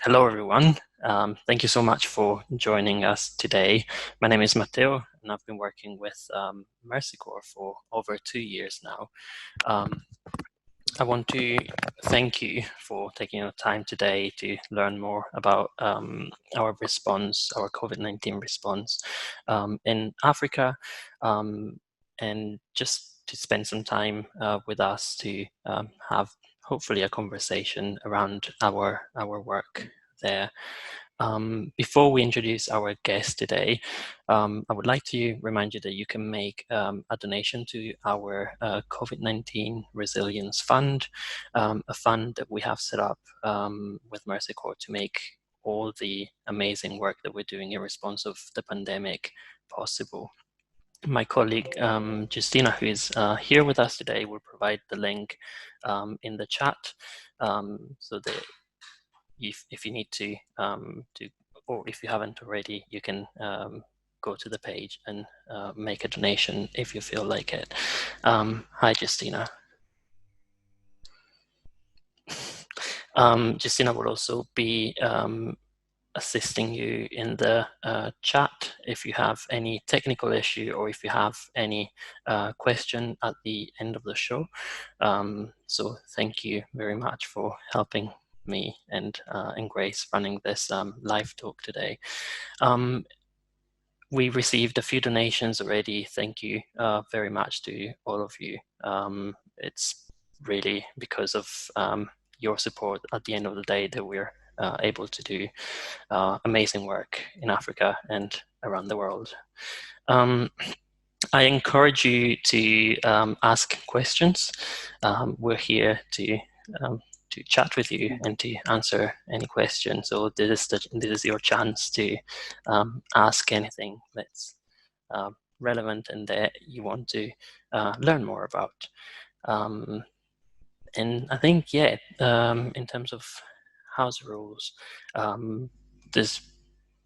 Hello, everyone. Thank you so much for joining us today. My name is Matteo, and I've been working with Mercy Corps for over 2 years now. Um, I want to thank you for taking your time today to learn more about our response, our COVID-19 response in Africa, and just to spend some time with us to have hopefully a conversation around our work there. Before we introduce our guest today, I would like to remind you that you can make a donation to our COVID-19 Resilience Fund, a fund that we have set up with Mercy Corps to make all the amazing work that we're doing in response of the pandemic possible. My colleague Justina, who is here with us today, will provide the link in the chat so that if you need to, or if you haven't already, you can go to the page and make a donation if you feel like it. Hi, Justina. Justina will also be assisting you in the chat if you have any technical issue or if you have any question at the end of the show. So thank you very much for helping me and Grace running this live talk today. We received a few donations already. Thank you very much to all of you. It's really because of your support at the end of the day that we're able to do amazing work in Africa and around the world. I encourage you to ask questions. We're here to chat with you and to answer any questions. So this is your chance to ask anything that's relevant and that you want to learn more about. And I think, yeah, in terms of house rules, there's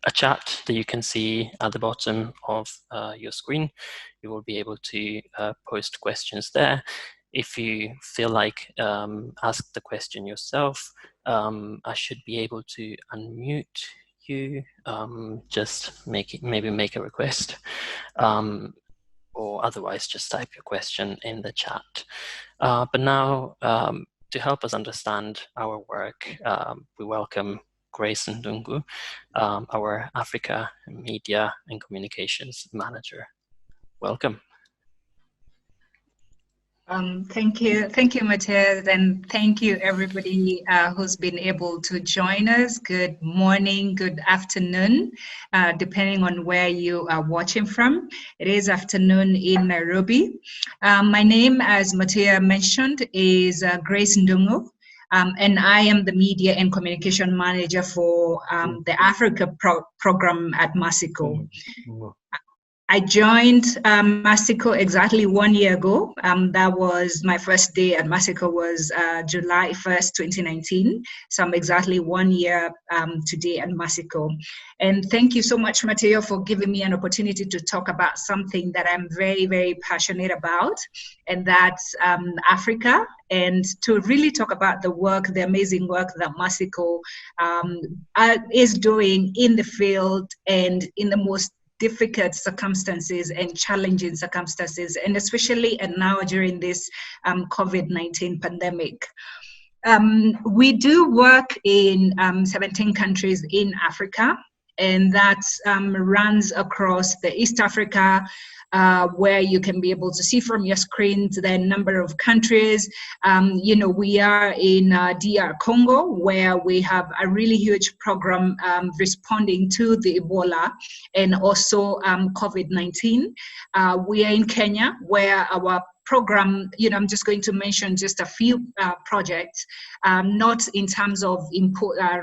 a chat that you can see at the bottom of your screen. You will be able to post questions there. If you feel like ask the question yourself, I should be able to unmute you. Just maybe make a request, or otherwise just type your question in the chat. But now, to help us understand our work, we welcome Grace Ndungu, our Africa Media and Communications Manager. Welcome. Thank you, Matthias, and thank you everybody who's been able to join us. Good morning, good afternoon, depending on where you are watching from. It is afternoon in Nairobi. My name, as Matthias mentioned, is Grace Ndungu. And I am the Media and Communication Manager for the Africa program at Mercy Corps. I joined Mercy Corps exactly 1 year ago. That was my first day at Mercy Corps was July 1st, 2019. So I'm exactly 1 year today at Mercy Corps. And thank you so much, Matteo, for giving me an opportunity to talk about something that I'm very, very passionate about, and that's Africa, and to really talk about the work, the amazing work that Mercy Corps is doing in the field and in the most difficult circumstances and challenging circumstances, and especially now during this COVID-19 pandemic. We do work in 17 countries in Africa, and that runs across the East Africa, where you can be able to see from your screen the number of countries. We are in DR Congo, where we have a really huge program responding to the Ebola and also COVID-19. We are in Kenya, where our program, I'm just going to mention just a few projects, not in terms of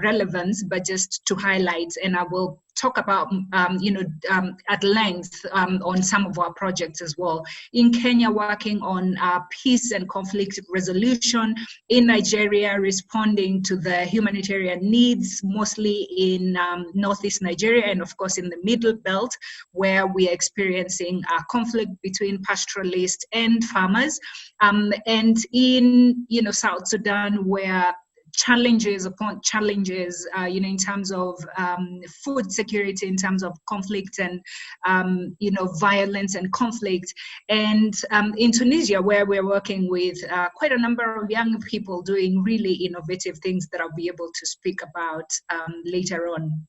relevance, but just to highlight, and I will talk about, at length on some of our projects as well. In Kenya, working on peace and conflict resolution. In Nigeria, responding to the humanitarian needs, mostly in Northeast Nigeria, and of course in the Middle Belt, where we are experiencing a conflict between pastoralists and farmers. And in, South Sudan, where challenges upon challenges, in terms of food security, in terms of conflict and, violence and conflict. And in Tunisia, where we're working with quite a number of young people doing really innovative things that I'll be able to speak about later on.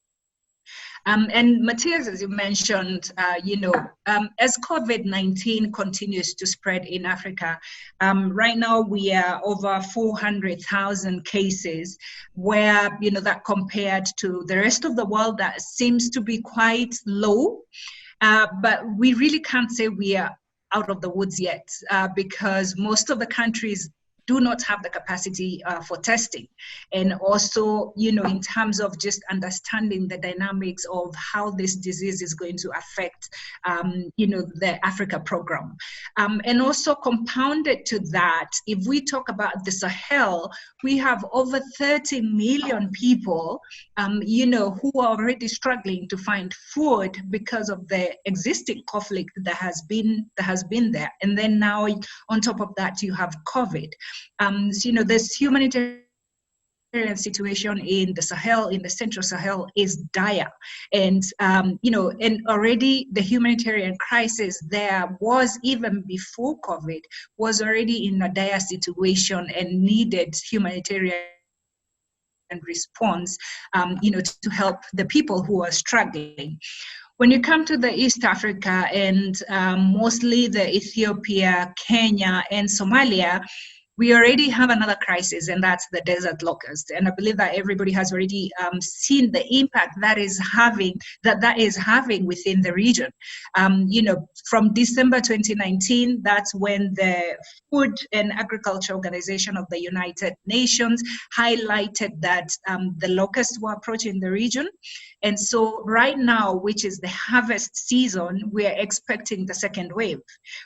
And Matthias, as you mentioned, as COVID-19 continues to spread in Africa, right now we are over 400,000 cases, where, that compared to the rest of the world, that seems to be quite low. But we really can't say we are out of the woods yet, because most of the countries do not have the capacity for testing. And also, in terms of just understanding the dynamics of how this disease is going to affect, the Africa program. And also compounded to that, if we talk about the Sahel, we have over 30 million people, who are already struggling to find food because of the existing conflict that has been there. And then now on top of that, you have COVID. This humanitarian situation in the Sahel, in the Central Sahel, is dire. And, and already the humanitarian crisis there was, even before COVID, was already in a dire situation and needed humanitarian response, to help the people who are struggling. When you come to the East Africa and mostly the Ethiopia, Kenya, and Somalia, we already have another crisis, and that's the desert locust. And I believe that everybody has already seen the impact that is having within the region. From December 2019, that's when the Food and Agriculture Organization of the United Nations highlighted that the locusts were approaching the region. And so right now, which is the harvest season, we are expecting the second wave,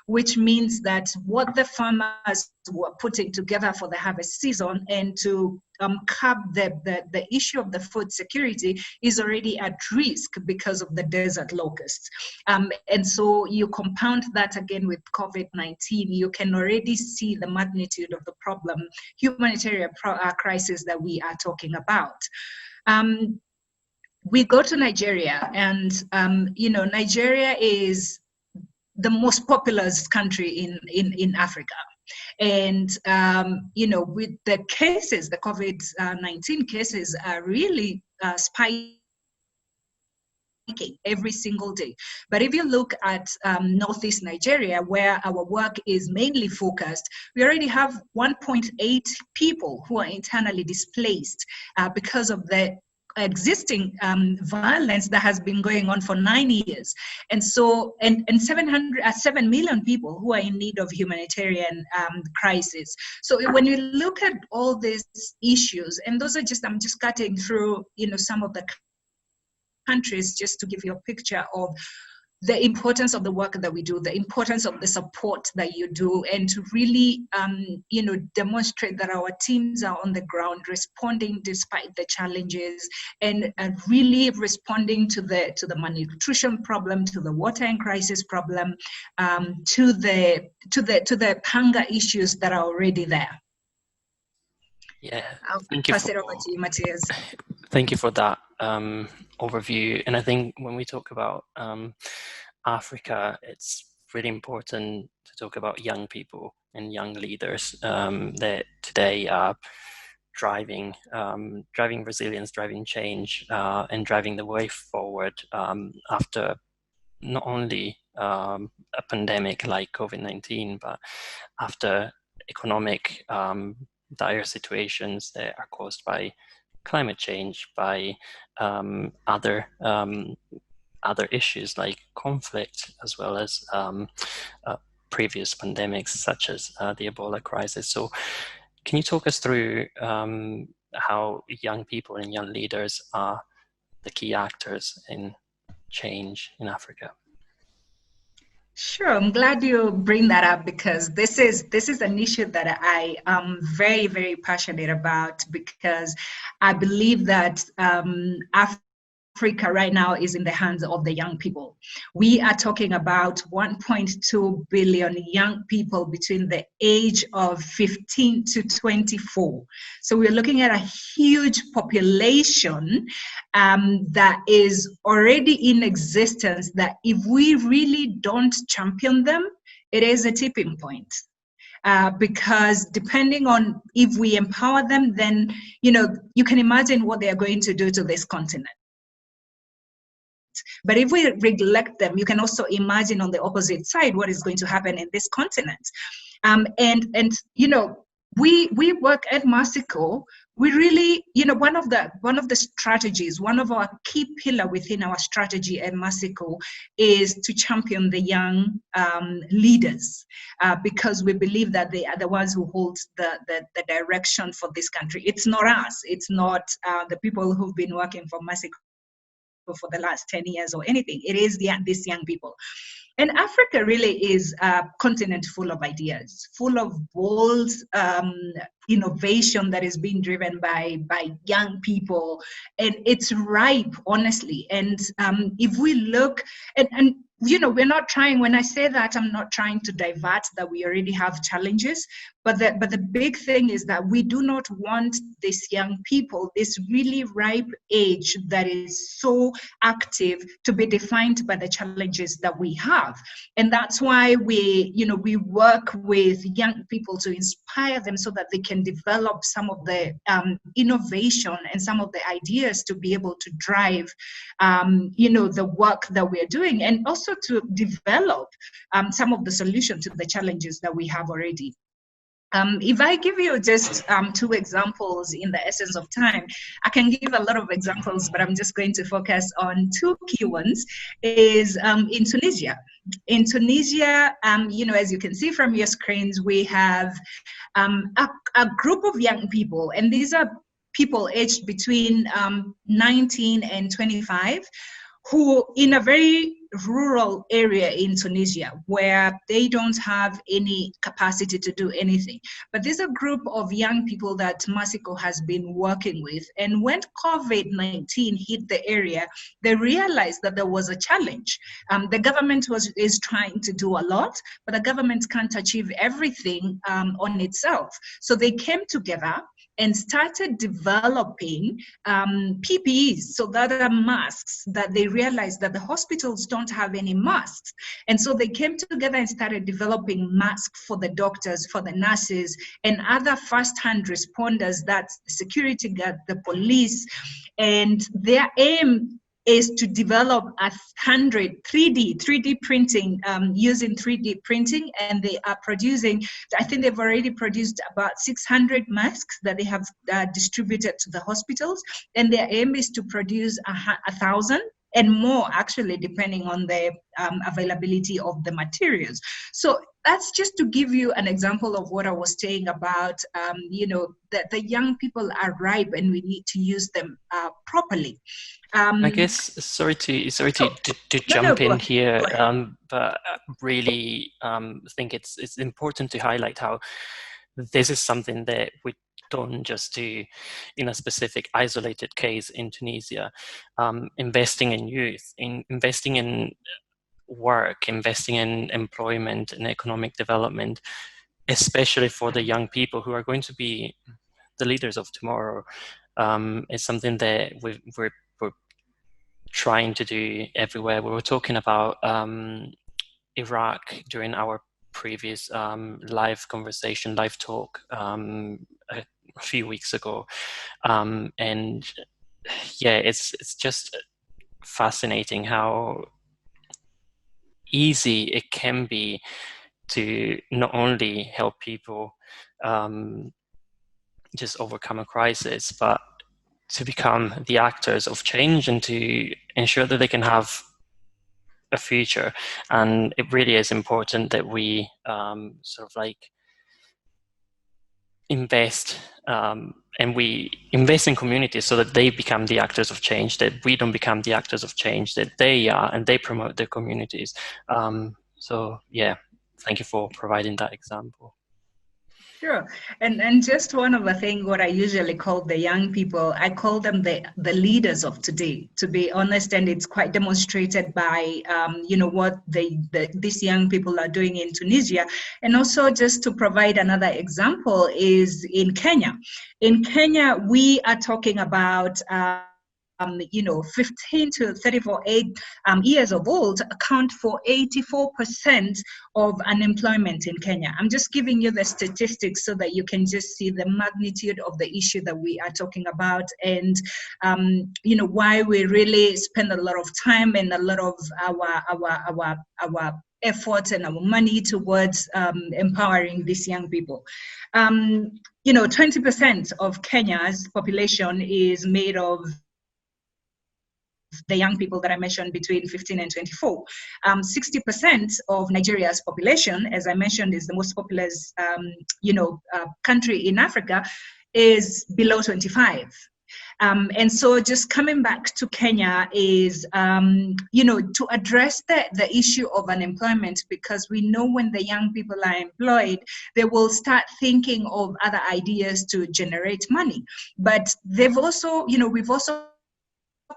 which means that what the farmers were putting together for the harvest season and to curb the issue of the food security is already at risk because of the desert locusts. And so you compound that again with COVID-19, you can already see the magnitude of the problem, humanitarian crisis that we are talking about. We go to Nigeria, and Nigeria is the most populous country in Africa. And with the cases, the COVID-19 cases are really spiking every single day. But if you look at Northeast Nigeria, where our work is mainly focused, we already have 1.8 people who are internally displaced because of the existing violence that has been going on for 9 years. And so, and 7 million people who are in need of humanitarian crisis. So when you look at all these issues, and those are I'm just cutting through, some of the countries just to give you a picture of the importance of the work that we do, the importance of the support that you do, and to really, demonstrate that our teams are on the ground responding despite the challenges, and really responding to the malnutrition problem, to the water and crisis problem, to the hunger issues that are already there. Yeah, I'll pass it over to you, Matthias. Thank you for that overview. And I think when we talk about Africa, it's really important to talk about young people and young leaders that today are driving resilience, driving change, and driving the way forward after not only a pandemic like COVID-19, but after economic dire situations that are caused by climate change, by other issues like conflict, as well as previous pandemics such as the Ebola crisis. So can you talk us through how young people and young leaders are the key actors in change in Africa? Sure, I'm glad you bring that up, because this is an issue that I am very, very passionate about, because I believe that Africa Africa right now is in the hands of the young people. We are talking about 1.2 billion young people between the age of 15 to 24. So we're looking at a huge population that is already in existence, that if we really don't champion them, it is a tipping point. Because depending on if we empower them, then, you can imagine what they are going to do to this continent. But if we neglect them, you can also imagine on the opposite side what is going to happen in this continent. We work at Mercycorps. We really, one of the strategies, one of our key pillar within our strategy at Mercycorps is to champion the young leaders, because we believe that they are the ones who hold the direction for this country. It's not us. It's not the people who've been working for Mercycorps for the last 10 years or anything. It is these young people. And Africa really is a continent full of ideas, full of bold innovation that is being driven by young people. And it's ripe, honestly. And if we look, and we're not trying, when I say that, I'm not trying to divert that we already have challenges, but the big thing is that we do not want these young people, this really ripe age that is so active, to be defined by the challenges that we have. And that's why we work with young people to inspire them so that they can develop some of the innovation and some of the ideas to be able to drive, the work that we're doing, and also to develop some of the solutions to the challenges that we have already. If I give you just two examples in the essence of time, I can give a lot of examples, but I'm just going to focus on two key ones. Is in Tunisia. In Tunisia, as you can see from your screens, we have a group of young people, and these are people aged between 19 and 25, who in a very rural area in Tunisia where they don't have any capacity to do anything. But there's a group of young people that Mercycorps has been working with. And when COVID-19 hit the area, they realized that there was a challenge. The government is trying to do a lot, but the government can't achieve everything on itself. So they came together and started developing PPEs, so that are masks, that they realized that the hospitals don't have any masks. And so they came together and started developing masks for the doctors, for the nurses, and other first-hand responders, that's the security guard, the police. And their aim is to develop 100 3D printing, using 3D printing, and they are producing, I think they've already produced about 600 masks that they have distributed to the hospitals, and their aim is to produce 1,000 and more, actually, depending on the availability of the materials. So that's just to give you an example of what I was saying about, that the young people are ripe and we need to use them properly. I guess, sorry to jump in here, but really think it's important to highlight how this is something that we don't just do in a specific isolated case in Tunisia. Investing in youth, investing in work, investing in employment and economic development, especially for the young people who are going to be the leaders of tomorrow, is something that we're trying to do everywhere. We were talking about Iraq during our previous live talk a few weeks ago, and yeah, it's just fascinating how easy it can be to not only help people just overcome a crisis, but to become the actors of change and to ensure that they can have a future. And it really is important that we sort of like invest and we invest in communities so that they become the actors of change, that we don't become the actors of change, that they are, and they promote their communities. So yeah, thank you for providing that example. Sure. And just one of the things, what I usually call the young people, I call them the leaders of today, to be honest, and it's quite demonstrated by what these young people are doing in Tunisia. And also, just to provide another example, is in Kenya. In Kenya, we are talking about 15 to 34 years of old account for 84% of unemployment in Kenya. I'm just giving you the statistics so that you can just see the magnitude of the issue that we are talking about, and why we really spend a lot of time and a lot of our efforts and our money towards empowering these young people. 20% of Kenya's population is made of the young people that I mentioned between 15 and 24. 60% of Nigeria's population, as I mentioned, is the most populous, country in Africa, is below 25. And so just coming back to Kenya is, to address the issue of unemployment, because we know when the young people are employed, they will start thinking of other ideas to generate money. But they've also, we've also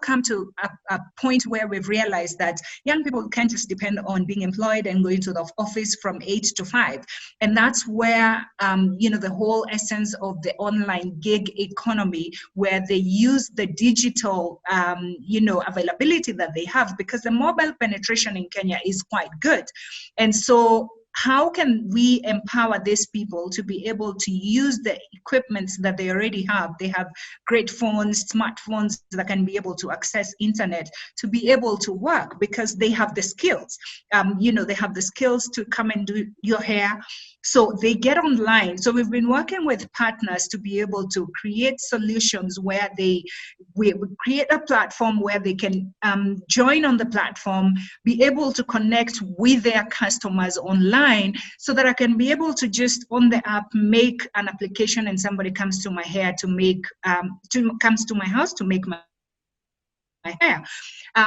come to a point where we've realized that young people can't just depend on being employed and going to the office from 8 to 5. And that's where, the whole essence of the online gig economy, where they use the digital, availability that they have, because the mobile penetration in Kenya is quite good. And so how can we empower these people to be able to use the equipment that they already have? They have great phones, smartphones that can be able to access internet, to be able to work, because they have the skills. They have the skills to come and do your hair. So they get online. So we've been working with partners to be able to create solutions where we create a platform where they can join on the platform, be able to connect with their customers online, so that I can be able to just on the app make an application, and somebody comes to my hair to make comes to my house to make my hair.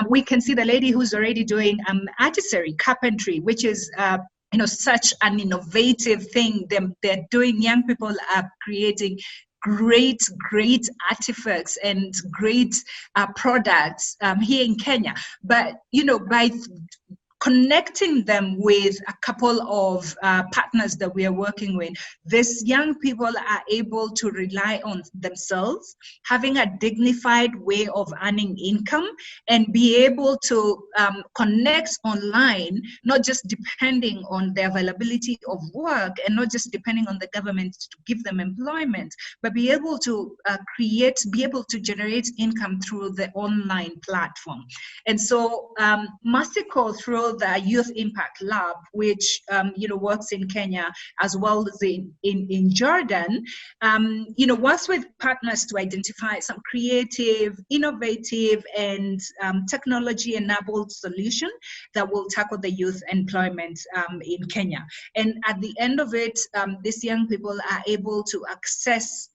We can see the lady who's already doing artistry, carpentry, which is such an innovative thing. They're doing, young people are creating great artifacts and great products here in Kenya. But by connecting them with a couple of partners that we are working with, these young people are able to rely on themselves, having a dignified way of earning income, and be able to connect online, not just depending on the availability of work, and not just depending on the government to give them employment, but be able to be able to generate income through the online platform. And so Masiko, through the Youth Impact Lab, which works in Kenya as well as in Jordan, works with partners to identify some creative, innovative, and technology-enabled solution that will tackle the youth employment in Kenya. And at the end of it, these young people are able to access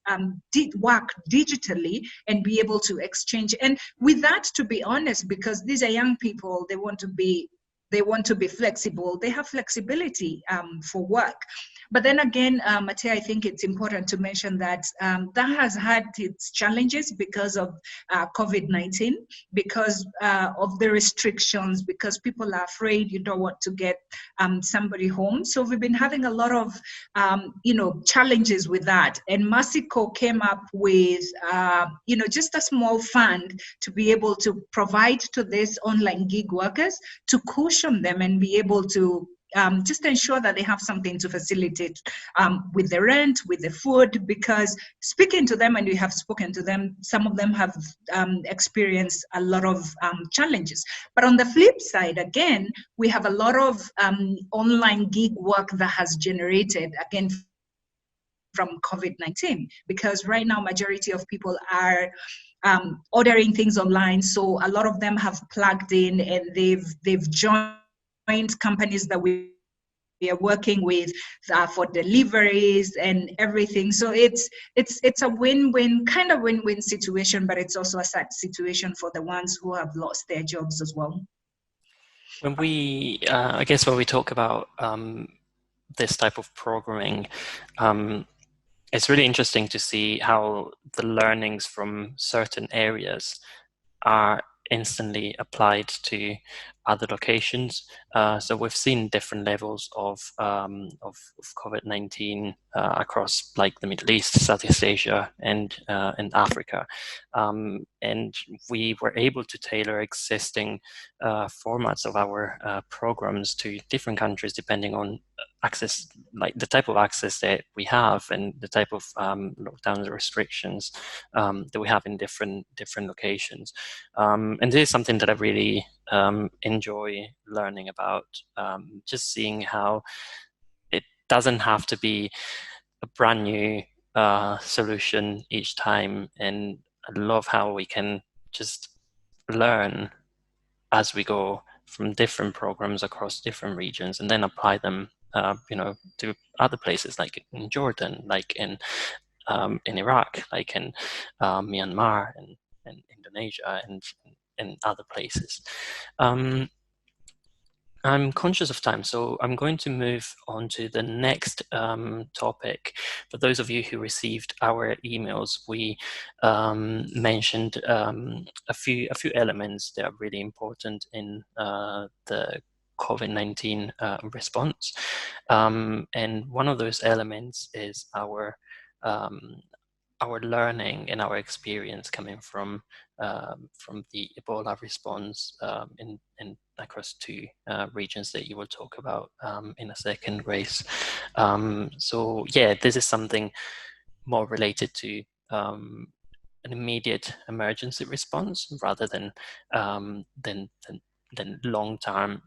work digitally and be able to exchange. And with that, to be honest, because these are young people, they want to be flexible. They have flexibility for work. But then again, Mateo, I think it's important to mention that that has had its challenges because of COVID-19, because of the restrictions, because people are afraid you don't want to get somebody home. So we've been having a lot of, challenges with that. And Masiko came up with, just a small fund to be able to provide to these online gig workers, to cushion them and be able to just ensure that they have something to facilitate with the rent, with the food, because speaking to them, and we have spoken to them, some of them have experienced a lot of challenges. But on the flip side, again, we have a lot of online gig work that has generated, again, from COVID-19, because right now, majority of people are ordering things online. So a lot of them have plugged in, and they've joined companies that we are working with for deliveries and everything. So it's a win-win, kind of win-win situation, but it's also a sad situation for the ones who have lost their jobs as well. When I guess when we talk about this type of programming, it's really interesting to see how the learnings from certain areas are instantly applied to other locations. So we've seen different levels of COVID-19 across like the Middle East, Southeast Asia, and Africa, and we were able to tailor existing formats of our programs to different countries depending on access, like the type of access that we have and the type of lockdowns restrictions that we have in different locations. And this is something that I really enjoy learning about, just seeing how it doesn't have to be a brand new solution each time. And I love how we can just learn as we go from different programs across different regions and then apply them, to other places like in Jordan, like in Iraq, like in Myanmar and Indonesia and other places. I'm conscious of time, so I'm going to move on to the next topic. For those of you who received our emails, we mentioned a few elements that are really important in the COVID-19 response, and one of those elements is our learning and our experience coming from the Ebola response in across two regions that you will talk about in a second, Grace. So yeah, this is something more related to an immediate emergency response rather than long time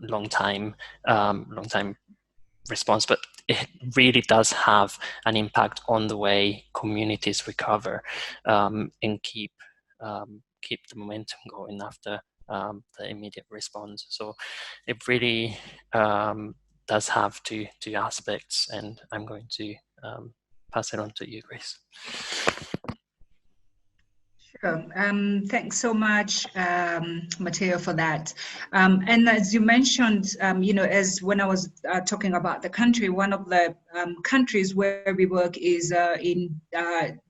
response, but it really does have an impact on the way communities recover and keep the momentum going after the immediate response. So it really does have two aspects, and I'm going to pass it on to you, Grace. Sure. Thanks so much, Matteo, for that. And as you mentioned, as when I was talking about the country, one of the countries where we work is in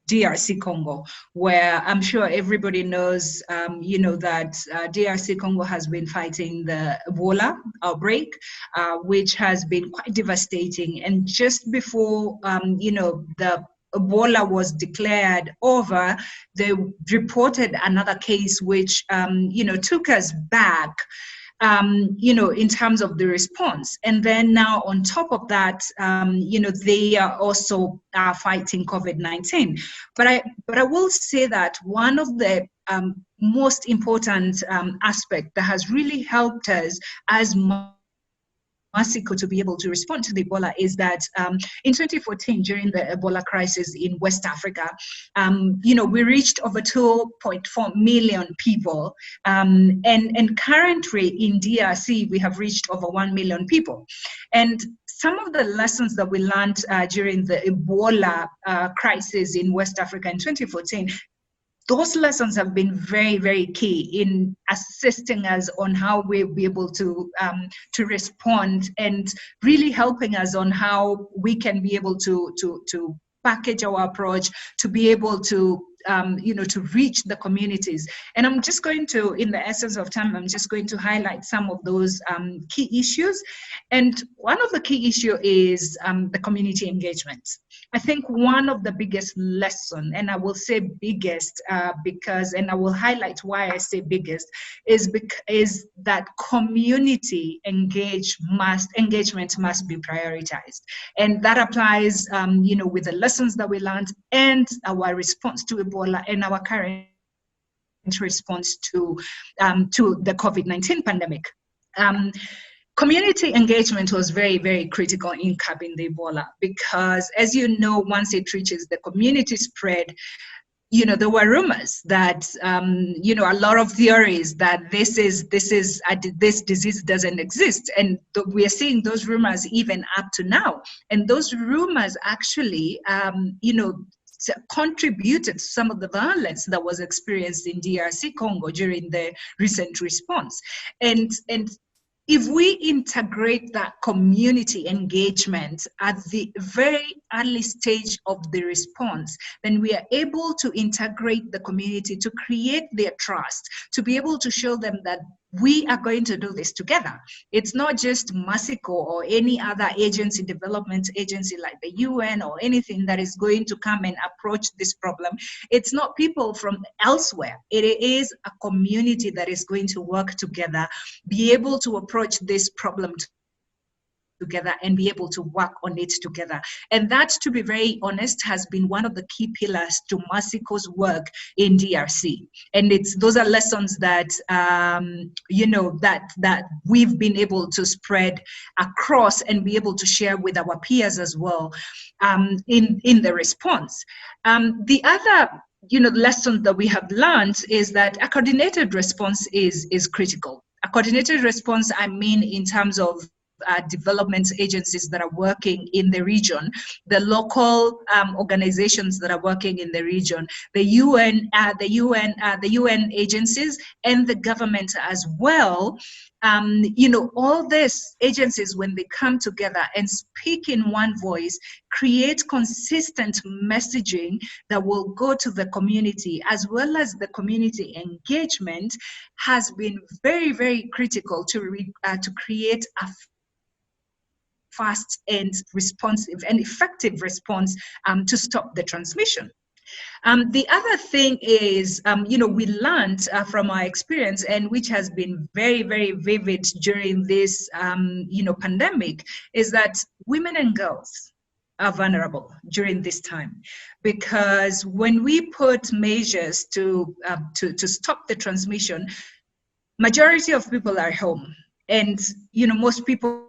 DRC Congo, where I'm sure everybody knows, that DRC Congo has been fighting the Ebola outbreak, which has been quite devastating. And just before, the Ebola was declared over, they reported another case which, took us back, in terms of the response. And then now on top of that, they are also fighting COVID-19. But I will say that one of the most important aspect that has really helped us as Mexico to be able to respond to the Ebola is that in 2014, during the Ebola crisis in West Africa, we reached over 2.4 million people. And currently in DRC, we have reached over 1 million people. And some of the lessons that we learned during the Ebola crisis in West Africa in 2014, those lessons have been very, very key in assisting us on how we'll be able to respond, and really helping us on how we can be able to package our approach to be able to to reach the communities. And I'm just going to, in the essence of time, I'm just going to highlight some of those key issues. And one of the key issue is the community engagement. I think one of the biggest lesson, and I will say biggest because, and I will highlight why I say biggest, is that community engagement must be prioritized. And that applies, with the lessons that we learned and our response to Ebola and our current response to the COVID-19 pandemic. Community engagement was very, very critical in curbing the Ebola because, as you know, once it reaches the community spread, there were rumors that, a lot of theories that this disease doesn't exist. And we are seeing those rumors even up to now. And those rumors actually, contributed to some of the violence that was experienced in DRC Congo during the recent response. And if we integrate that community engagement at the very early stage of the response, then we are able to integrate the community to create their trust, to be able to show them that we are going to do this together. It's not just Mexico or any other agency, development agency like the UN or anything that is going to come and approach this problem. It's not people from elsewhere. It is a community that is going to work together, be able to approach this problem together and be able to work on it together. And that, to be very honest, has been one of the key pillars to Mexico's work in DRC. And those are lessons that that we've been able to spread across and be able to share with our peers as well in the response. The other lesson that we have learned is that a coordinated response is critical. A coordinated response, I mean, in terms of development agencies that are working in the region, the local organizations that are working in the region, the UN agencies, and the government as well. All these agencies, when they come together and speak in one voice, create consistent messaging that will go to the community, as well as the community engagement, has been very, very critical to create a fast and responsive and effective response to stop the transmission. The other thing is, we learned from our experience, and which has been very, very vivid during this, pandemic, is that women and girls are vulnerable during this time, because when we put measures to stop the transmission, majority of people are home, and most people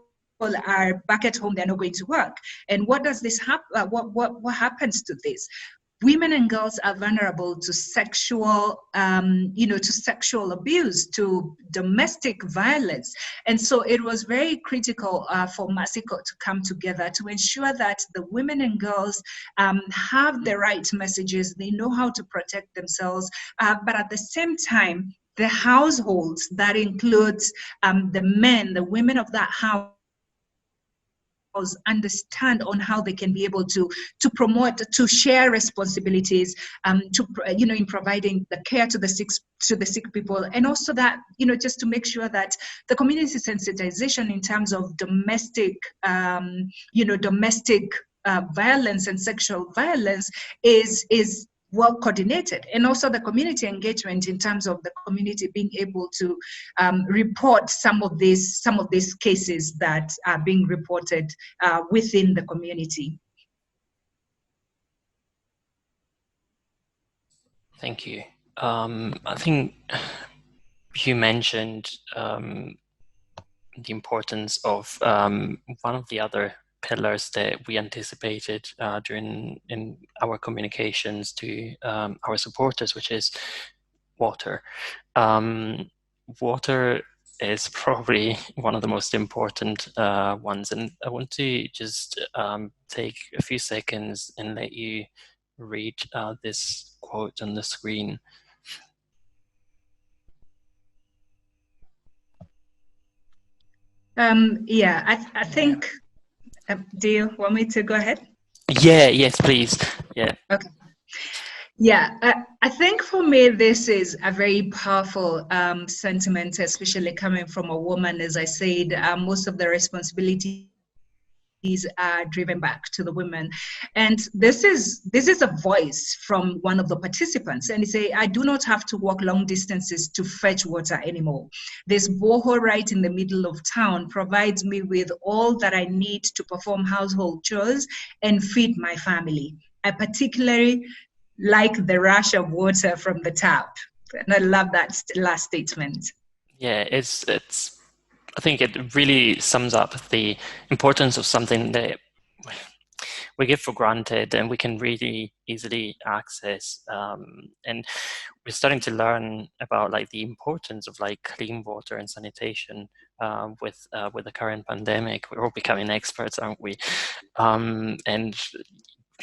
are back at home. They're not going to work. And what does this happen? What happens to this? Women and girls are vulnerable to sexual, to sexual abuse, to domestic violence. And so it was very critical for Mexico to come together to ensure that the women and girls have the right messages, they know how to protect themselves, but at the same time, the households, that includes the men, the women of that house, understand on how they can be able to promote, to share responsibilities, in providing the care to the sick people, and also that just to make sure that the community sensitization in terms of domestic violence and sexual violence is well coordinated, and also the community engagement in terms of the community being able to report some of these cases that are being reported within the community. Thank you. I think you mentioned the importance of one of the other pillars that we anticipated in our communications to our supporters, which is water. Water is probably one of the most important ones, and I want to just take a few seconds and let you read this quote on the screen. I think, do you want me to go ahead? Yeah, yes, please. Yeah. Okay. Yeah, I think for me, this is a very powerful sentiment, especially coming from a woman. As I said, most of the responsibilities are driven back to the women, and this is a voice from one of the participants, and he say, I do not have to walk long distances to fetch water anymore. This borehole right in the middle of town provides me with all that I need to perform household chores and feed my family. I particularly like the rush of water from the tap, and I love that last statement. Yeah, it's I think it really sums up the importance of something that we give for granted and we can really easily access. And we're starting to learn about like the importance of like clean water and sanitation with the current pandemic. We're all becoming experts, aren't we? And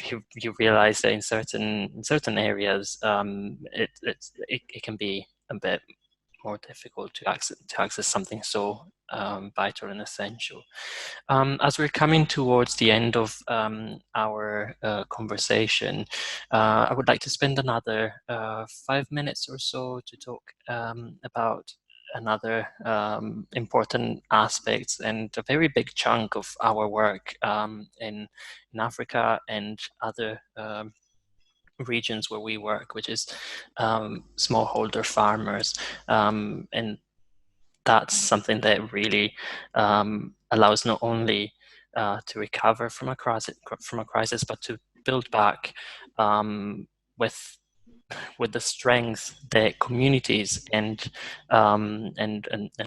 you realize that in certain areas, it can be a bit more difficult to access something so vital and essential. As we're coming towards the end of our conversation, I would like to spend another 5 minutes or so to talk about another important aspect and a very big chunk of our work in Africa and other regions where we work, which is smallholder farmers. And that's something that really allows not only to recover from a crisis, but to build back with the strength that communities and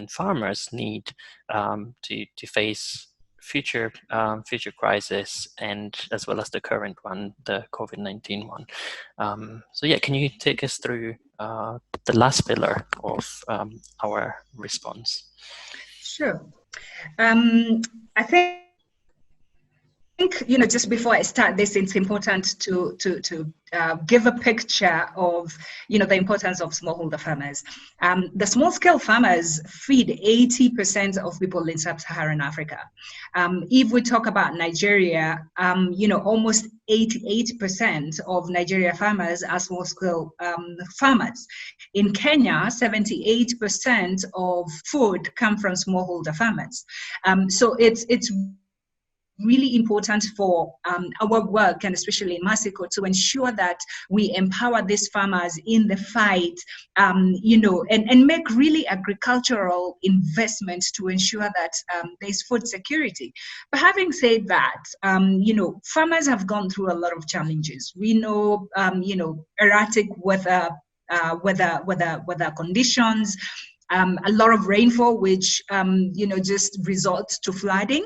farmers need to face future crisis, and as well as the current one, the COVID-19 one. So yeah, can you take us through the last pillar of our response? Sure. I think, just before I start this, it's important to give a picture of, the importance of smallholder farmers. The small-scale farmers feed 80% of people in sub-Saharan Africa. If we talk about Nigeria, almost 88% of Nigeria farmers are small-scale farmers. In Kenya, 78% of food come from smallholder farmers. So it's really important for our work, and especially in Mexico, to ensure that we empower these farmers in the fight, and make really agricultural investments to ensure that there's food security. But having said that, farmers have gone through a lot of challenges. We know, erratic weather conditions, a lot of rainfall, which just results to flooding.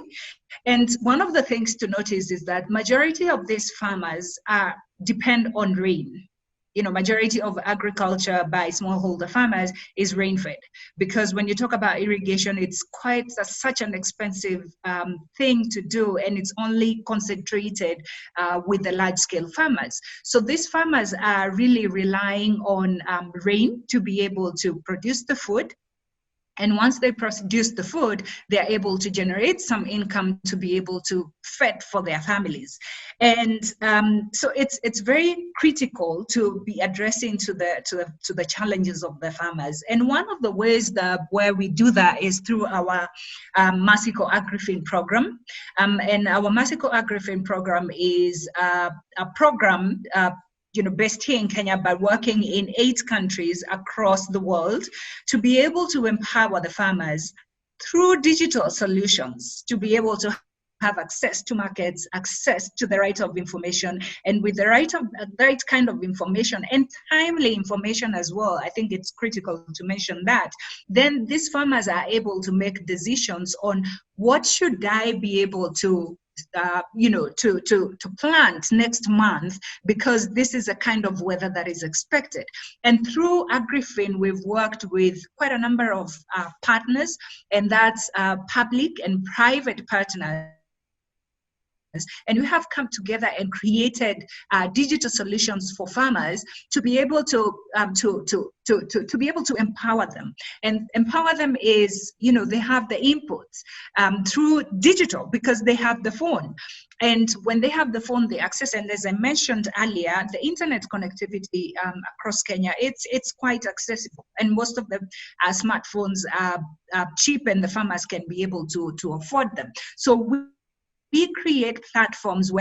And one of the things to notice is that majority of these farmers depend on rain. Majority of agriculture by smallholder farmers is rain-fed, because when you talk about irrigation, it's such an expensive thing to do, and it's only concentrated with the large-scale farmers. So these farmers are really relying on rain to be able to produce the food. And once they produce the food, they're able to generate some income to be able to feed for their families. And so it's very critical to be addressing to the challenges of the farmers. And one of the ways where we do that is through our Mexico AgriFin program. And our Mexico AgriFin program is a program based here in Kenya, by working in 8 countries across the world, to be able to empower the farmers through digital solutions, to be able to have access to markets, access to the right of information, and with the right kind of information and timely information as well. I think it's critical to mention that. Then these farmers are able to make decisions on what should I be able to to plant next month, because this is a kind of weather that is expected. And through AgriFin, we've worked with quite a number of partners, and that's public and private partners. And we have come together and created digital solutions for farmers to be able to be able to empower them. And empower them is, they have the inputs through digital, because they have the phone. And when they have the phone, they access, and as I mentioned earlier, the internet connectivity across Kenya, it's quite accessible. And most of the smartphones are cheap, and the farmers can be able to afford them. So we create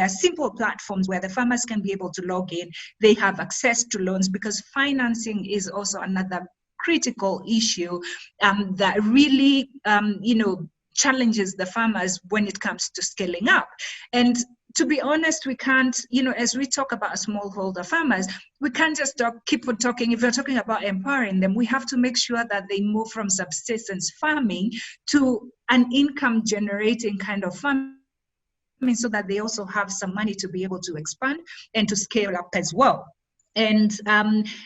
simple platforms where the farmers can be able to log in. They have access to loans, because financing is also another critical issue that really, challenges the farmers when it comes to scaling up. And to be honest, we can't, as we talk about smallholder farmers, we can't just keep on talking. If we're talking about empowering them, we have to make sure that they move from subsistence farming to an income generating kind of farming, so that they also have some money to be able to expand and to scale up as well. And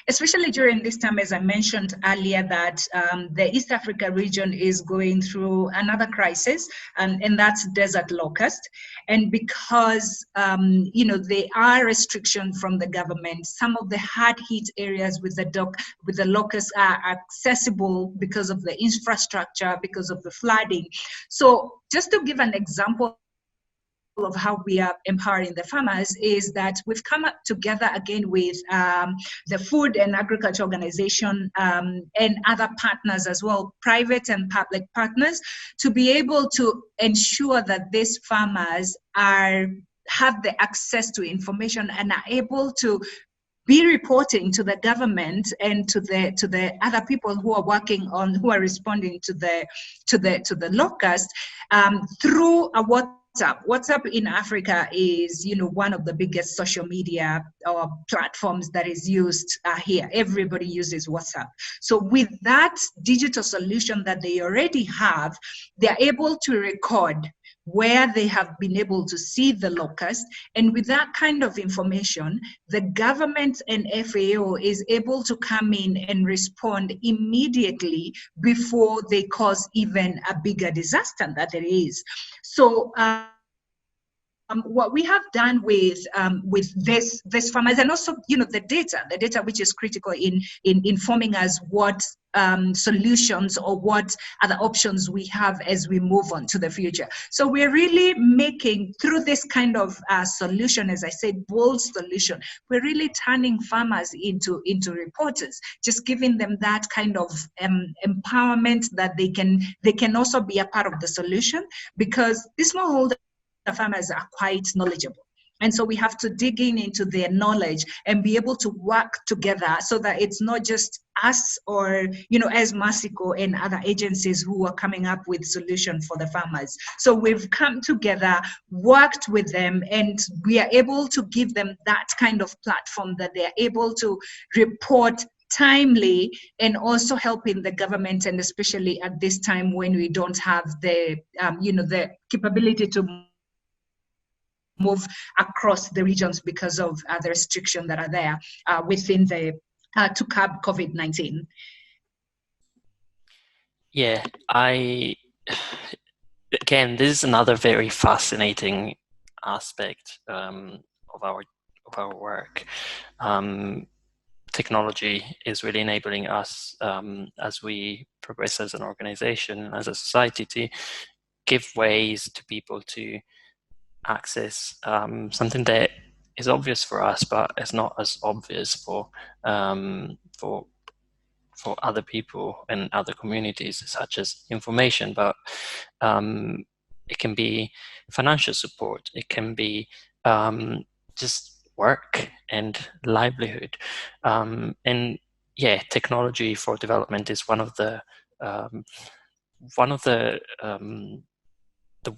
especially during this time, as I mentioned earlier, that the East Africa region is going through another crisis, and that's desert locust. And because, there are restrictions from the government, some of the hard-hit areas with the locust are accessible because of the infrastructure, because of the flooding. So just to give an example of how we are empowering the farmers is that we've come up together again with the Food and Agriculture Organization and other partners as well, private and public partners, to be able to ensure that these farmers have the access to information and are able to be reporting to the government and to the other people who are responding to the locust through a WhatsApp. WhatsApp in Africa is, one of the biggest social media or platforms that is used here. Everybody uses WhatsApp. So with that digital solution that they already have, they're able to record where they have been able to see the locust. And with that kind of information, the government and FAO is able to come in and respond immediately before they cause even a bigger disaster that there is. So what we have done with this farmers, and also the data which is critical in informing us what solutions or what other options we have as we move on to the future. So we're really making, through this kind of solution, as I said, bold solution, we're really turning farmers into reporters, just giving them that kind of empowerment that they can also be a part of the solution, because these smallholder farmers are quite knowledgeable. And so we have to dig into their knowledge and be able to work together so that it's not just us or, as Mexico and other agencies who are coming up with solutions for the farmers. So we've come together, worked with them, and we are able to give them that kind of platform that they're able to report timely, and also helping the government, and especially at this time when we don't have the, the capability to move across the regions because of the restrictions that are there within to curb COVID-19. Yeah, again, this is another very fascinating aspect of our work. Technology is really enabling us as we progress as an organization, as a society, to give ways to people to access something that is obvious for us, but is not as obvious for other people and other communities, such as information. But it can be financial support, it can be just work and livelihood, and yeah, technology for development is one of the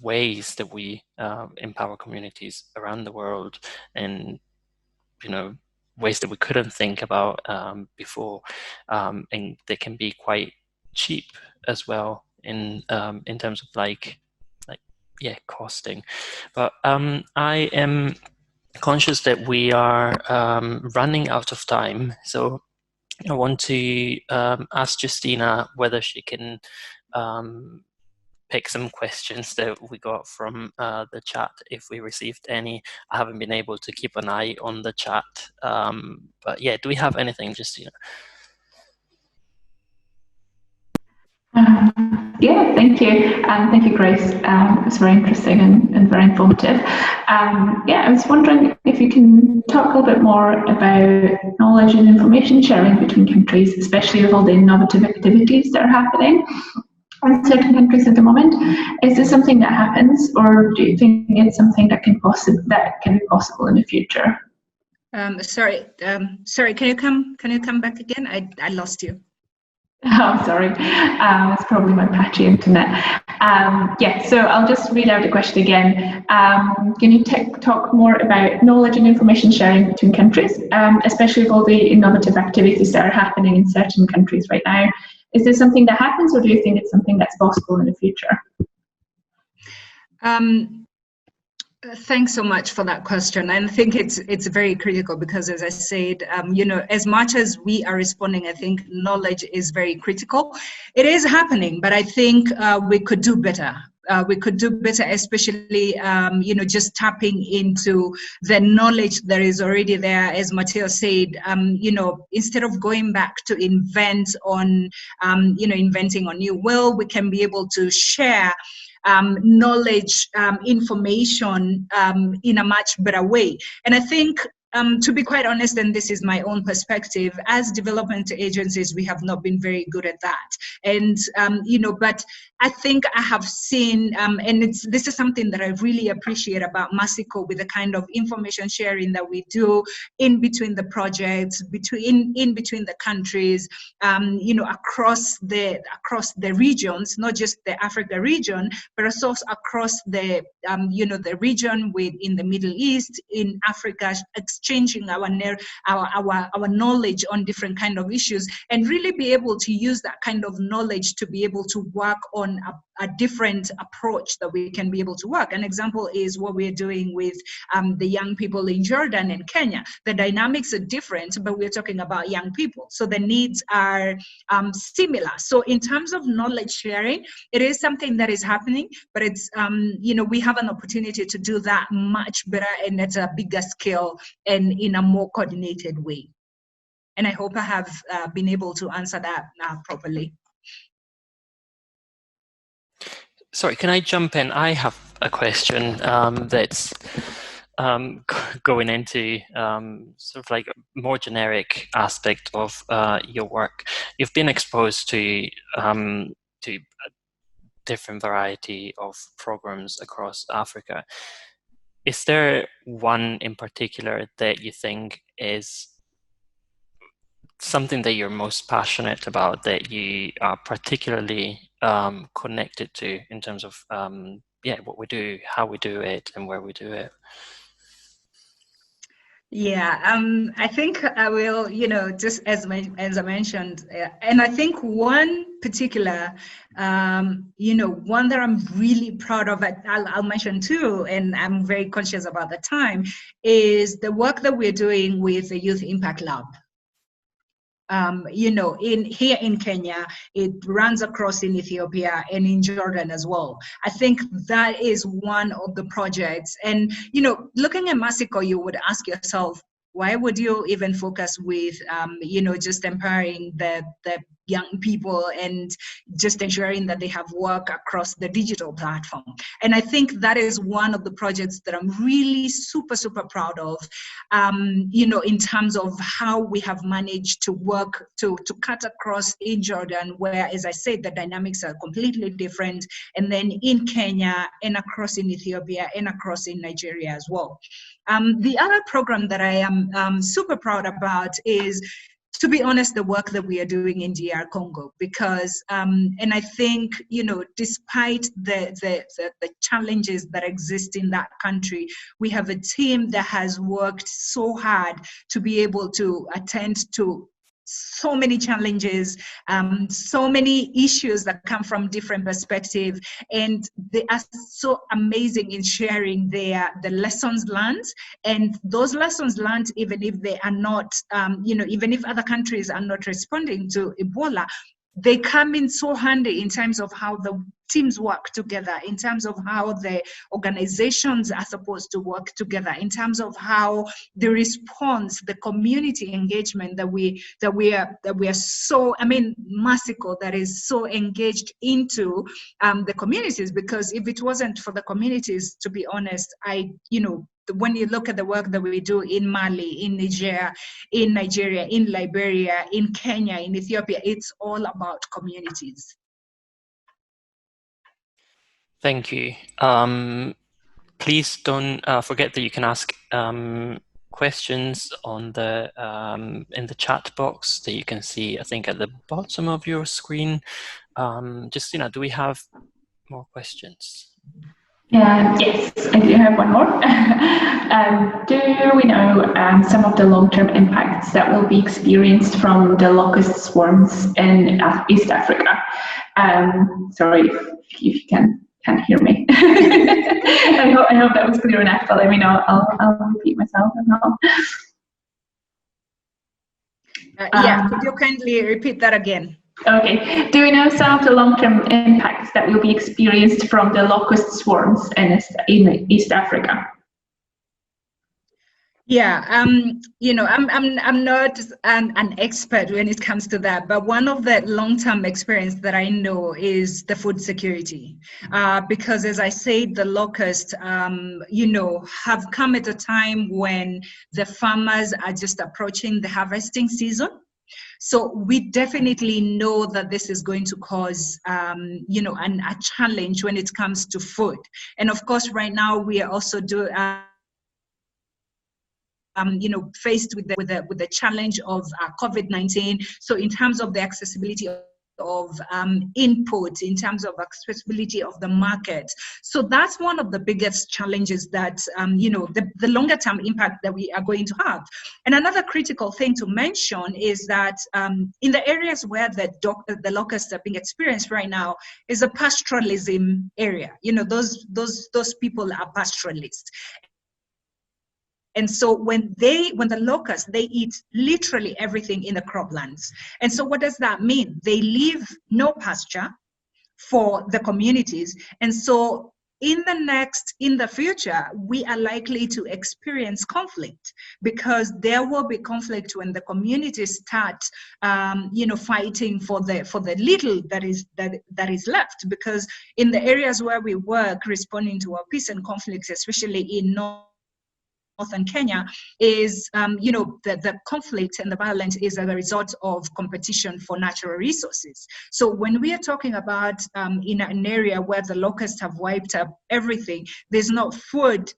ways that we empower communities around the world, and ways that we couldn't think about before, and they can be quite cheap as well in terms of costing. But I am conscious that we are running out of time, so I want to ask Justina whether she can pick some questions that we got from the chat, if we received any. I haven't been able to keep an eye on the chat, but yeah, do we have anything, Justina? Yeah, thank you. Thank you, Grace. It was very interesting and very informative. Yeah, I was wondering if you can talk a little bit more about knowledge and information sharing between countries, especially with all the innovative activities that are happening in certain countries at the moment. Is this something that happens, or do you think it's something that can be possible in the future? Sorry, can you come back again? I lost you. Oh, sorry. It's probably my patchy internet. Yeah, so I'll just read out the question again. Can you talk more about knowledge and information sharing between countries, especially with all the innovative activities that are happening in certain countries right now? Is this something that happens, or do you think it's something that's possible in the future? Thanks so much for that question. And I think it's very critical because, as I said, as much as we are responding, I think knowledge is very critical. It is happening, but I think we could do better. We could do better, especially, just tapping into the knowledge that is already there. As Matteo said, instead of going back to inventing a new will, we can be able to share knowledge, information in a much better way. And I think, to be quite honest, and this is my own perspective, as development agencies, we have not been very good at that. And, but I think I have seen, and this is something that I really appreciate about Mexico, with the kind of information sharing that we do in between the projects, in between the countries, across the regions, not just the Africa region, but also across the region in the Middle East, in Africa, exchanging our knowledge on different kind of issues, and really be able to use that kind of knowledge to be able to work on a different approach that we can be able to work. An example is what we're doing with the young people in Jordan and Kenya. The dynamics are different, but we're talking about young people. So the needs are similar. So in terms of knowledge sharing, it is something that is happening, but it's, we have an opportunity to do that much better and at a bigger scale and in a more coordinated way. And I hope I have been able to answer that properly. Sorry, can I jump in? I have a question that's going into sort of like a more generic aspect of your work. You've been exposed to a different variety of programs across Africa. Is there one in particular that you think is something that you're most passionate about, that you are particularly connected to in terms of what we do, how we do it, and where we do it? Yeah, I think I will, just as I mentioned, and I think one particular, one that I'm really proud of, I'll mention too, and I'm very conscious about the time, is the work that we're doing with the Youth Impact Lab. Here in Kenya, it runs across in Ethiopia and in Jordan as well. I think that is one of the projects. And, looking at Mexico, you would ask yourself, why would you even focus with, just empowering the young people and just ensuring that they have work across the digital platform? And I think that is one of the projects that I'm really super, super proud of, in terms of how we have managed to work to cut across in Jordan, where, as I said, the dynamics are completely different, and then in Kenya and across in Ethiopia and across in Nigeria as well. The other program that I am super proud about is, to be honest, the work that we are doing in DR Congo, because, and I think, despite the challenges that exist in that country, we have a team that has worked so hard to be able to attend to so many challenges, so many issues that come from different perspectives, and they are so amazing in sharing the lessons learned. And those lessons learned, even if they are not, even if other countries are not responding to Ebola, they come in so handy in terms of how the teams work together, in terms of how the organizations are supposed to work together, in terms of how the response, the community engagement that we are so, Mexico, that is so engaged into the communities. Because if it wasn't for the communities, to be honest, when you look at the work that we do in Mali, in Niger, in Nigeria, in Liberia, in Kenya, in Ethiopia, it's all about communities. Thank you. Please don't forget that you can ask questions on the in the chat box that you can see, I think, at the bottom of your screen. Do we have more questions? Yes, I do have one more. Do we know some of the long-term impacts that will be experienced from the locust swarms in East Africa? Sorry if you can can't hear me. I hope that was clear enough, but let me know. I'll repeat myself if not. Yeah, could you kindly repeat that again? Okay. Do we know some of the long-term impacts that will be experienced from the locust swarms in East Africa? Yeah, you know, I'm not an expert when it comes to that, but one of the long-term experience that I know is the food security, because as I said, the locusts, you know, have come at a time when the farmers are just approaching the harvesting season. So we definitely know that this is going to cause, you know, a challenge when it comes to food. And of course, right now we are also you know, faced with the challenge of COVID-19. So in terms of the accessibility of input, in terms of accessibility of the market. So that's one of the biggest challenges that, you know, the longer term impact that we are going to have. And another critical thing to mention is that in the areas where the locusts are being experienced right now is a pastoralism area. You know, those people are pastoralists. And so when the locusts, they eat literally everything in the croplands. And so what does that mean? They leave no pasture for the communities. And so in the future, we are likely to experience conflict, because there will be conflict when the communities start, you know, fighting for the little that is left. Because in the areas where we work, responding to our peace and conflicts, especially in northern Kenya, is, you know, the conflict and the violence is as a result of competition for natural resources. So when we are talking about in an area where the locusts have wiped up everything, there's no food,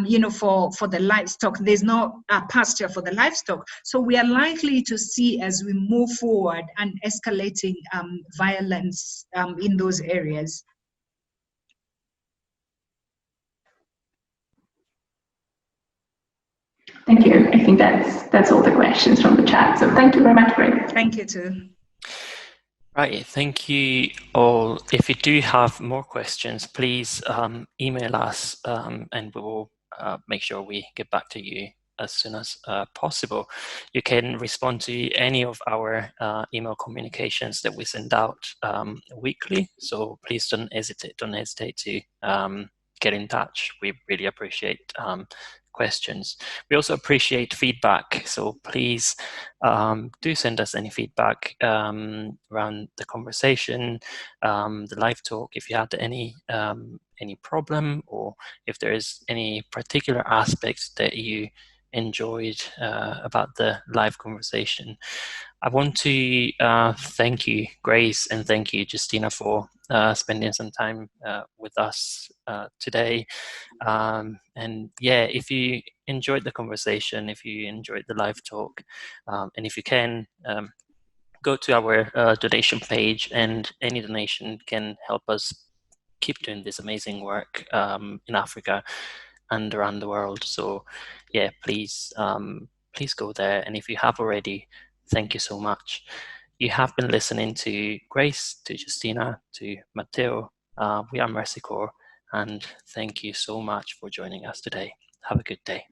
you know, for the livestock, there's no pasture for the livestock. So we are likely to see, as we move forward, an escalating violence in those areas. Thank you. I think that's all the questions from the chat. So thank you very much, Grace. Thank you too. Right, thank you all. If you do have more questions, please email us and we will make sure we get back to you as soon as possible. You can respond to any of our email communications that we send out weekly. So please don't hesitate to get in touch. We really appreciate questions. We also appreciate feedback, so please do send us any feedback around the conversation, the live talk. If you had any problem, or if there is any particular aspects that you enjoyed about the live conversation. I want to thank you, Grace, and thank you, Justina, for spending some time with us today. And yeah, if you enjoyed the conversation, if you enjoyed the live talk, and if you can, go to our donation page, and any donation can help us keep doing this amazing work in Africa and around the world. So yeah, please go there. And if you have already, thank you so much. You have been listening to Grace, to Justina, to Matteo. We are Mercy Corps, and thank you so much for joining us today. Have a good day.